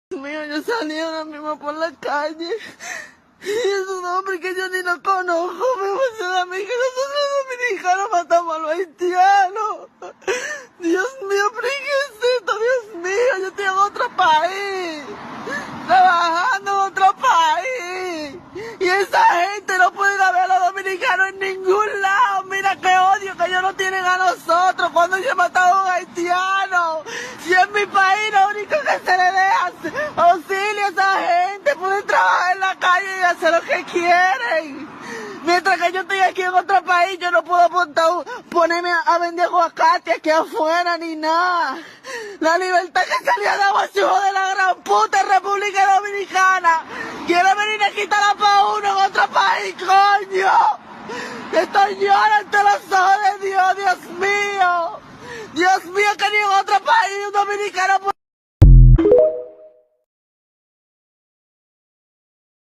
Dios mío, yo salí ahora mismo por la calle y es un hombre que yo ni lo conozco me dice a mí que nosotros los dominicanos matamos a los haitianos. Dios mío, ¿pero qué es esto? Dios mío, yo estoy en otro país, trabajando en otro país y esa gente no puede ver a los dominicanos en ningún lado. Mira qué odio que ellos no tienen a nosotros cuando yo he matado a un haitiano. Si en mi país lo único que se le deja auxilio a esa gente, pueden trabajar en la calle y hacer lo que quieren. Mientras que yo estoy aquí en otro país, yo no puedo ponerme a vender aguacate aquí afuera ni nada. La libertad que se le ha dado a ese hijo de la gran puta en República Dominicana. Quiere venir a quitarla para uno en otro país, coño. Estoy llorando ante los ojos de Dios, Dios mío. Dios mío, que ni en otro país un dominicano